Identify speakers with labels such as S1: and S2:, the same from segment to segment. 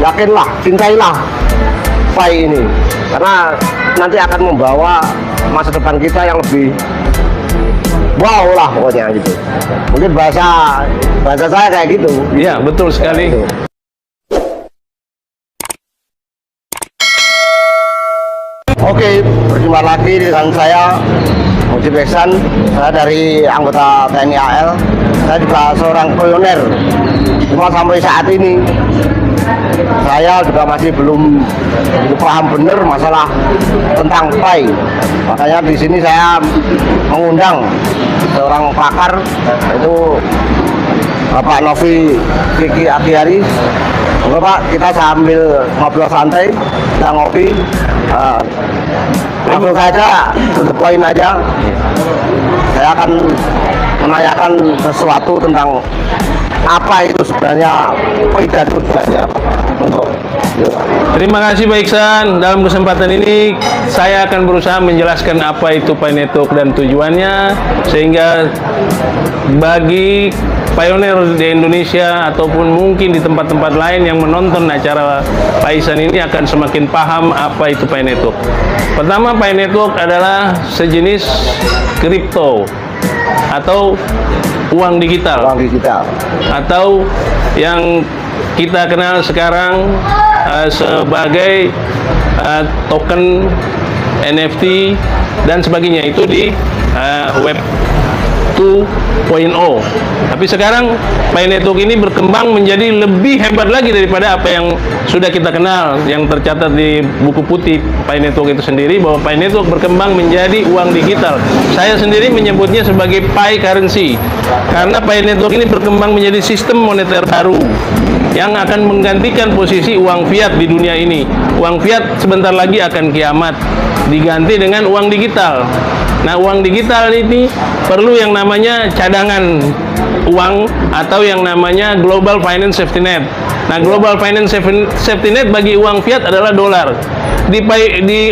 S1: yakinlah, cintailah Pi ini, karena nanti akan membawa masa depan kita yang lebih wow lah pokoknya gitu. Mungkin bahasa saya kayak gitu.
S2: Iya, betul sekali.
S1: Gitu. Oke, berjumpa lagi dengan saya Mujib Ihsan. Saya dari anggota TNI AL. Saya juga seorang pioner. Cuma sampai saat ini saya juga masih belum paham benar masalah tentang Pi. Makanya di sini saya mengundang seorang pakar, yaitu Bapak Novi Kiki Akhyari. Bapak, kita sambil ngobrol santai, kita ngopi. Langsung saja, untuk poin aja. Saya akan menanyakan sesuatu tentang apa itu sebenarnya Pi dan tujuannya.
S2: Terima kasih Pak Ihsan. Dalam kesempatan ini saya akan berusaha menjelaskan apa itu Pi Network dan tujuannya, sehingga bagi pioner di Indonesia ataupun mungkin di tempat-tempat lain yang menonton acara Pak Ihsan ini akan semakin paham apa itu Pi Network. Pertama, Pi Network adalah sejenis kripto atau uang digital.
S1: Uang digital.
S2: Atau yang kita kenal sekarang sebagai token, NFT dan sebagainya, itu di web 2.0. Tapi sekarang Pi Network ini berkembang menjadi lebih hebat lagi daripada apa yang sudah kita kenal, yang tercatat di buku putih Pi Network itu sendiri, bahwa Pi Network berkembang menjadi uang digital. Saya sendiri menyebutnya sebagai Pi currency, karena Pi Network ini berkembang menjadi sistem moneter baru yang akan menggantikan posisi uang fiat di dunia ini. Uang fiat sebentar lagi akan kiamat, diganti dengan uang digital. Nah, uang digital ini perlu yang namanya cadangan uang atau yang namanya Global Finance Safety Net. Nah, Global Finance Safety Net bagi uang fiat adalah dolar. Di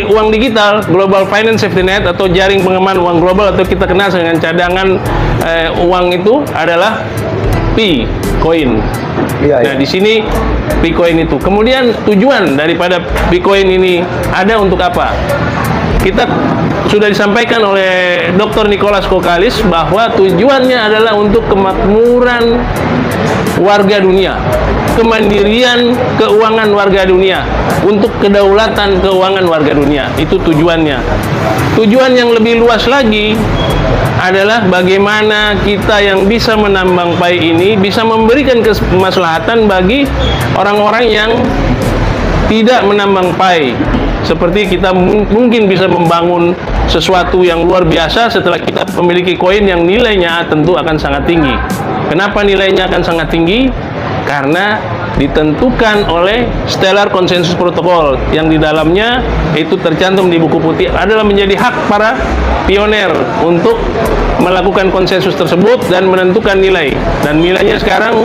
S2: uang digital, Global Finance Safety Net atau jaring pengaman uang global atau kita kenal dengan cadangan uang itu adalah Pi Coin.
S1: Iya,
S2: Nah, di sini Bitcoin itu. Kemudian tujuan daripada Bitcoin ini ada untuk apa? Kita sudah disampaikan oleh Dr. Nicholas Kokalis bahwa tujuannya adalah untuk kemakmuran warga dunia, kemandirian keuangan warga dunia, untuk kedaulatan keuangan warga dunia. Itu tujuannya. Tujuan yang lebih luas lagi adalah bagaimana kita yang bisa menambang Pi ini bisa memberikan kemaslahatan bagi orang-orang yang tidak menambang Pi. Seperti kita mungkin bisa membangun sesuatu yang luar biasa setelah kita memiliki koin yang nilainya tentu akan sangat tinggi. Kenapa nilainya akan sangat tinggi? Karena ditentukan oleh Stellar Consensus Protocol yang di dalamnya itu tercantum di buku putih adalah menjadi hak para pioner untuk melakukan konsensus tersebut dan menentukan nilai. Dan nilainya sekarang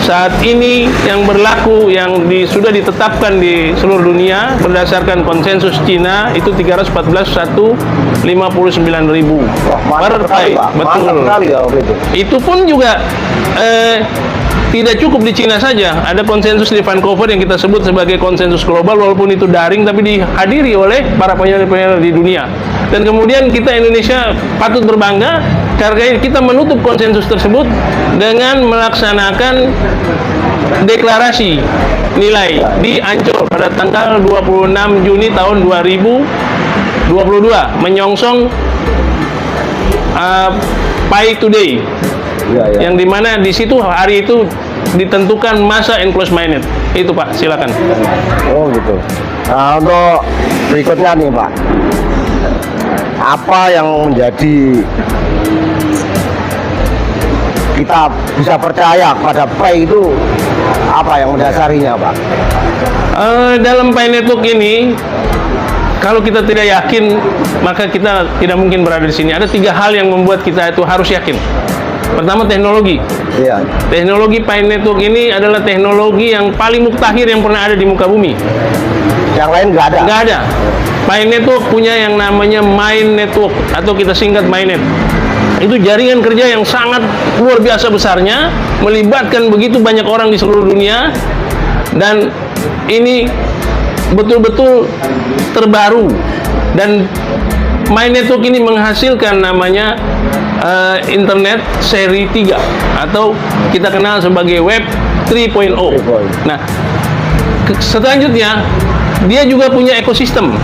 S2: saat ini yang berlaku yang sudah ditetapkan di seluruh dunia berdasarkan konsensus Cina itu 314.159.000 per Pi. Betul. Itu pun juga tidak cukup di Cina saja, ada konsensus di Vancouver yang kita sebut sebagai konsensus global, walaupun itu daring tapi dihadiri oleh para pioner-pioner di dunia. Dan kemudian kita Indonesia patut berbangga karena kita menutup konsensus tersebut dengan melaksanakan deklarasi nilai di Ancol pada tanggal 26 Juni tahun 2022 menyongsong Pi Today.
S1: Ya.
S2: Yang dimana di situ hari itu ditentukan masa enclosed mainnet. Itu Pak, silakan.
S1: Oh gitu. Nah, untuk berikutnya nih Pak, apa yang menjadi kita bisa percaya pada Pi itu, apa yang mendasarinya Pak?
S2: Dalam Pi Network ini, kalau kita tidak yakin, maka kita tidak mungkin berada di sini. Ada 3 hal yang membuat kita itu harus yakin. Pertama, teknologi.
S1: Iya.
S2: Teknologi Pi Network ini adalah teknologi yang paling mutakhir yang pernah ada di muka bumi.
S1: Yang lain nggak ada?
S2: Nggak ada. Pi Network punya yang namanya Main Network atau kita singkat Mainnet. Itu jaringan kerja yang sangat luar biasa besarnya, melibatkan begitu banyak orang di seluruh dunia, dan ini betul-betul terbaru, dan My Network ini menghasilkan namanya internet seri 3 atau kita kenal sebagai Web 3.0. Nah, selanjutnya dia juga punya ekosistem.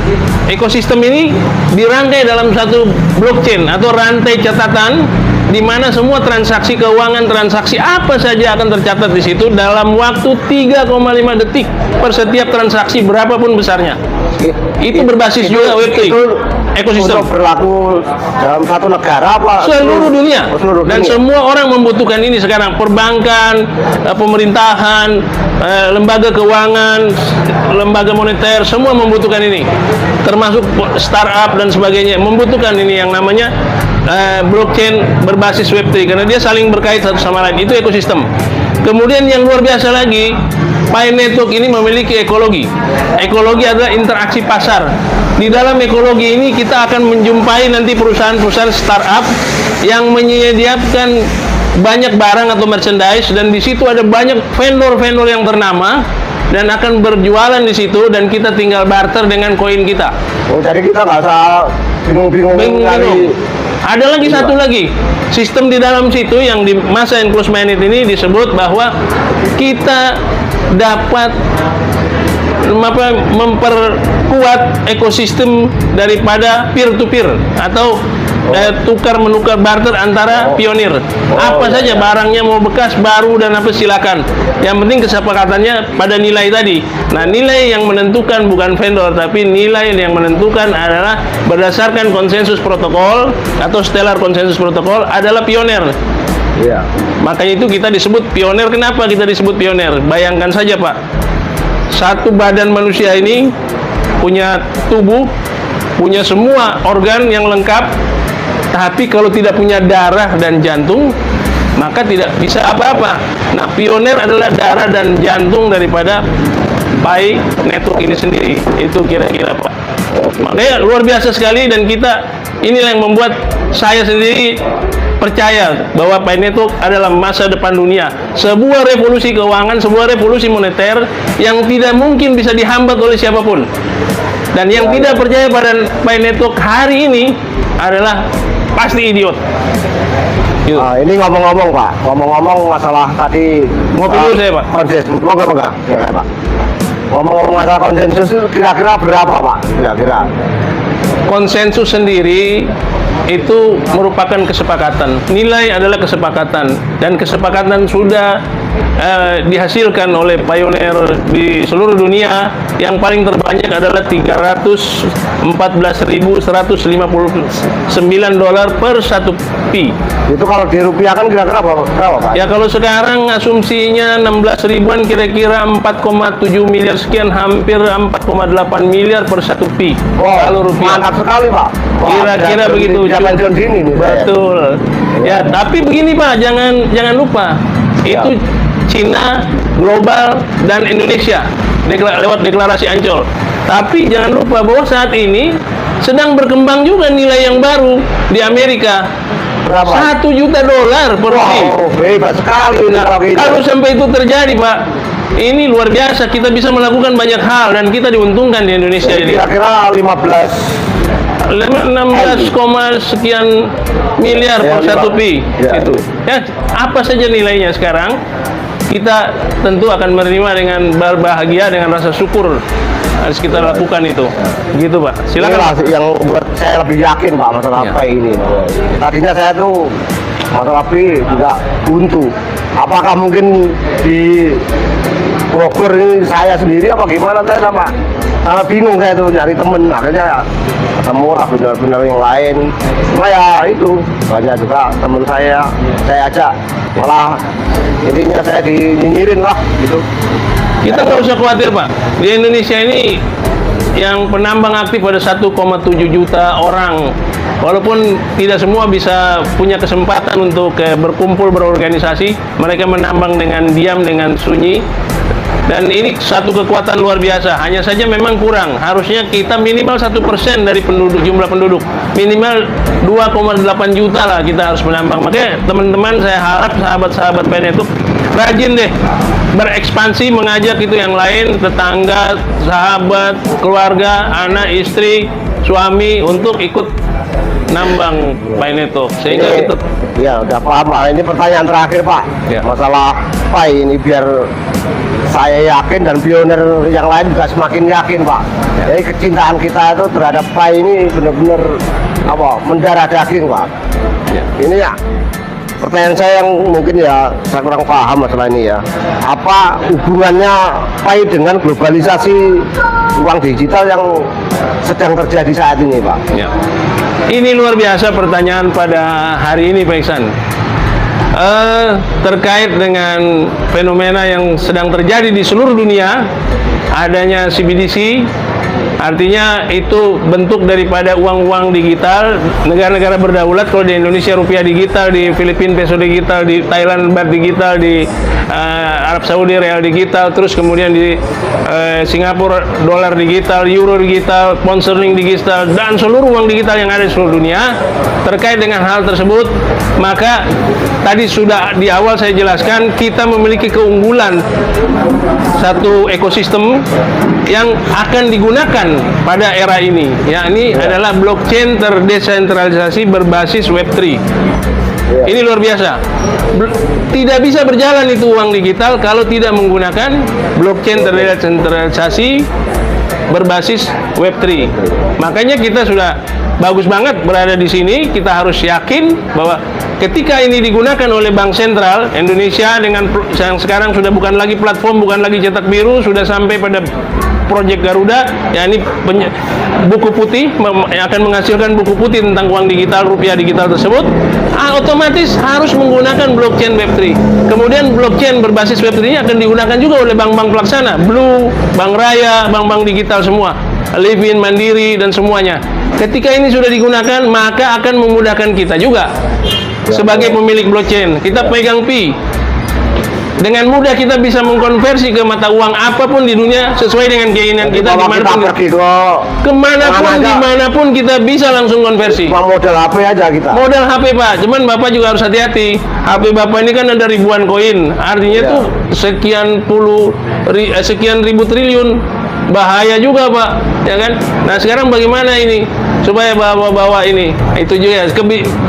S2: Ekosistem ini dirangkai dalam satu blockchain atau rantai catatan, di mana semua transaksi keuangan, transaksi apa saja akan tercatat di situ dalam waktu 3,5 detik per setiap transaksi berapapun besarnya. Itu berbasis juga Web3. Ekosistem
S1: untuk berlaku dalam satu negara apa?
S2: Seluruh dunia.
S1: Seluruh
S2: Dan
S1: dunia.
S2: semua orang membutuhkan ini sekarang. Perbankan, pemerintahan, lembaga keuangan, lembaga moneter, semua membutuhkan ini. Termasuk startup dan sebagainya membutuhkan ini yang namanya blockchain berbasis Web3, karena dia saling berkait satu sama lain. Itu ekosistem. Kemudian yang luar biasa lagi, My Network ini memiliki ekologi. Ekologi adalah interaksi pasar. Di dalam ekologi ini kita akan menjumpai nanti perusahaan-perusahaan startup yang menyediakan banyak barang atau merchandise, dan di situ ada banyak vendor-vendor yang ternama dan akan berjualan di situ, dan kita tinggal barter dengan koin kita.
S1: Oh, jadi kita nggak usah bingung-bingung
S2: Bingung. Ada lagi satu lagi sistem di dalam situ yang di masa enclosed mainnet ini disebut bahwa kita dapat memperkuat ekosistem daripada peer to peer atau tukar menukar barter antara pionir. Apa saja barangnya, mau bekas, baru, dan apa silakan. Yang penting kesepakatannya pada nilai tadi. Nah, nilai yang menentukan bukan vendor, tapi nilai yang menentukan adalah berdasarkan konsensus protokol atau stellar konsensus protokol adalah pionir.
S1: Iya.
S2: Makanya itu kita disebut pionir. Kenapa kita disebut pionir? Bayangkan saja, Pak. Satu badan manusia ini punya tubuh, punya semua organ yang lengkap, tapi kalau tidak punya darah dan jantung, maka tidak bisa apa-apa. Nah, pionir adalah darah dan jantung daripada My Network ini sendiri. Itu kira-kira, Pak. Makanya luar biasa sekali, dan kita inilah yang membuat saya sendiri percaya bahwa My Network adalah masa depan dunia. Sebuah revolusi keuangan, sebuah revolusi moneter yang tidak mungkin bisa dihambat oleh siapapun. Dan yang tidak percaya pada My Network hari ini adalah pasti idiot. Gitu.
S1: Nah, ini ngomong-ngomong Pak, ngomong-ngomong masalah tadi
S2: Ngopi dulu saya, Pak.
S1: konsensus, enggak, ya, Pak. Ngomong-ngomong masalah konsensus itu kira-kira berapa Pak? Kira-kira
S2: Konsensus sendiri itu merupakan kesepakatan. Nilai adalah kesepakatan, dan kesepakatan sudah dihasilkan oleh pioneer di seluruh dunia. Yang paling terbanyak adalah $314.159 per 1 pi.
S1: itu kalau dirupiahkan kira-kira berapa Pak?
S2: Ya, kalau sekarang asumsinya 16 ribuan, kira-kira 4,7 miliar sekian, hampir 4,8 miliar per 1 pi. Kalau rupiah.
S1: Mantap sekali Pak. Wah,
S2: Kira-kira begitu.
S1: Jangan sini nih.
S2: Betul. Ya, tapi begini Pak, jangan lupa.
S1: Ya.
S2: Itu Cina, global, dan Indonesia lewat deklarasi Ancol. Tapi jangan lupa bahwa saat ini sedang berkembang juga nilai yang baru di Amerika.
S1: Berapa?
S2: $1 juta per pi.
S1: Wow, hebat sekali.
S2: Nah, kalau sampai itu terjadi, Pak, ini luar biasa. Kita bisa melakukan banyak hal, dan kita diuntungkan di Indonesia ini.
S1: Kira-kira
S2: 16, sekian miliar per 1 pi.
S1: Ya.
S2: Itu. Ya, apa saja nilainya sekarang, kita tentu akan menerima dengan berbahagia, dengan rasa syukur harus kita lakukan itu. Gitu, Pak. Silakan.
S1: Inilah yang buat saya lebih yakin Pak masalah
S2: Ya.
S1: apa ini. Tadinya saya tuh masalah P juga buntu. Apakah mungkin di Bogor ini saya sendiri apa gimana, saya sama bingung saya tuh nyari temen. Akhirnya ya ketemu lah benar-benar yang lain. Cuma ya itu banyak juga temen saya ajak, malah intinya saya dinyinyirin lah gitu.
S2: Kita nggak usah khawatir, Pak. Di Indonesia ini yang penambang aktif ada 1,7 juta orang. Walaupun tidak semua bisa punya kesempatan untuk berkumpul, berorganisasi, mereka menambang dengan diam, dengan sunyi. Dan ini satu kekuatan luar biasa. Hanya saja memang kurang. Harusnya kita minimal 1% dari jumlah penduduk. Minimal 2,8 juta lah kita harus menambang. Makanya teman-teman, saya harap sahabat-sahabat PN itu rajin deh berekspansi, mengajak itu yang lain, tetangga, sahabat, keluarga, anak, istri, suami untuk ikut nambang Pak Ineto, sehingga
S1: Ini,
S2: kita
S1: ya udah paham Pak. Ini pertanyaan terakhir Pak.
S2: Ya.
S1: Masalah PAI ini biar saya yakin dan pioner yang lain juga semakin yakin Pak.
S2: Ya.
S1: Jadi kecintaan kita itu terhadap PAI ini benar-benar mendarah daging Pak.
S2: ya.
S1: Ini ya pertanyaan saya yang mungkin ya saya kurang paham masalah ini ya. Apa hubungannya PAI dengan globalisasi uang digital yang sedang terjadi saat ini Pak?
S2: Ya. Ini luar biasa pertanyaan pada hari ini Pak Iksan. Terkait dengan fenomena yang sedang terjadi di seluruh dunia, adanya CBDC, artinya itu bentuk daripada uang-uang digital. Negara-negara berdaulat, kalau di Indonesia rupiah digital, di Filipina peso digital, di Thailand baht digital, di Arab Saudi real digital, terus kemudian di Singapura dolar digital, euro digital, pound sterling digital, dan seluruh uang digital yang ada di seluruh dunia. Terkait dengan hal tersebut, maka tadi sudah di awal saya jelaskan, kita memiliki keunggulan satu ekosistem yang akan digunakan pada era ini, yakni adalah blockchain terdesentralisasi berbasis Web3. Ini luar biasa. Tidak bisa berjalan itu uang digital kalau tidak menggunakan blockchain terdesentralisasi berbasis Web3. Makanya kita sudah bagus banget berada di sini. Kita harus yakin bahwa ketika ini digunakan oleh Bank Sentral Indonesia dengan yang sekarang sudah bukan lagi platform, bukan lagi cetak biru, sudah sampai pada Project Garuda, yakni buku putih yang akan menghasilkan buku putih tentang uang digital, rupiah digital tersebut, otomatis harus menggunakan blockchain Web3. Kemudian blockchain berbasis Web3 ini akan digunakan juga oleh bank-bank pelaksana, Blue, Bank Raya, bank-bank digital semua, Livin, Mandiri, dan semuanya. Ketika ini sudah digunakan, maka akan memudahkan kita juga sebagai pemilik blockchain. Kita pegang Pi. Dengan mudah kita bisa mengkonversi ke mata uang apapun di dunia sesuai dengan keinginan kita, dimanapun kita bisa langsung konversi.
S1: Cuma modal HP aja kita.
S2: Modal HP Pak, cuman Bapak juga harus hati-hati. HP Bapak ini kan ada ribuan koin, artinya tuh sekian ribu triliun. Bahaya juga Pak, ya kan? Nah sekarang bagaimana ini supaya bawa ini? Itu juga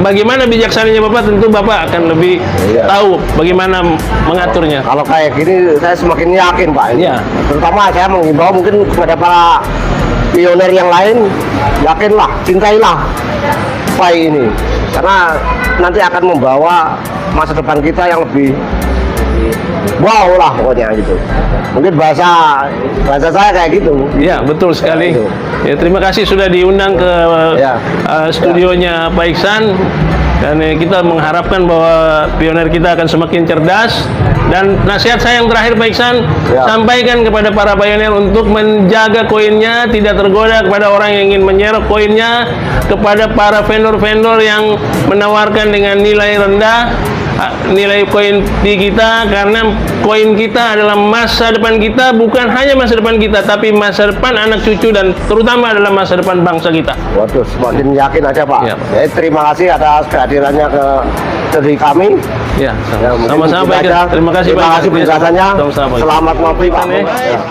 S2: bagaimana bijaksananya Bapak, tentu Bapak akan lebih tahu bagaimana mengaturnya.
S1: Kalau kayak gini saya semakin yakin Pak ini.
S2: Ya.
S1: Terutama saya mengimbau mungkin kepada para pioner yang lain, yakinlah, cintailah PAI ini, karena nanti akan membawa masa depan kita yang lebih wow lah pokoknya gitu. Mungkin bahasa saya kayak gitu.
S2: Ya betul sekali. Ya, terima kasih sudah diundang ke studionya Pak Iksan. Dan kita mengharapkan bahwa pioner kita akan semakin cerdas. Dan nasihat saya yang terakhir Pak Iksan, sampaikan kepada para pioner untuk menjaga koinnya, tidak tergoda kepada orang yang ingin menyerap koinnya, kepada para vendor-vendor yang menawarkan dengan nilai rendah nilai koin di kita, karena koin kita adalah masa depan kita, bukan hanya masa depan kita, tapi masa depan anak cucu dan terutama adalah masa depan bangsa kita.
S1: Waduh, semakin yakin aja Pak.
S2: Ya.
S1: Terima kasih atas kehadirannya dari kami.
S2: Ya, sama-sama Pak. Terima kasih Pak.
S1: Terima kasih penjelasannya.
S2: Sama-sama.
S1: Selamat ngopi Pak.
S2: Ya.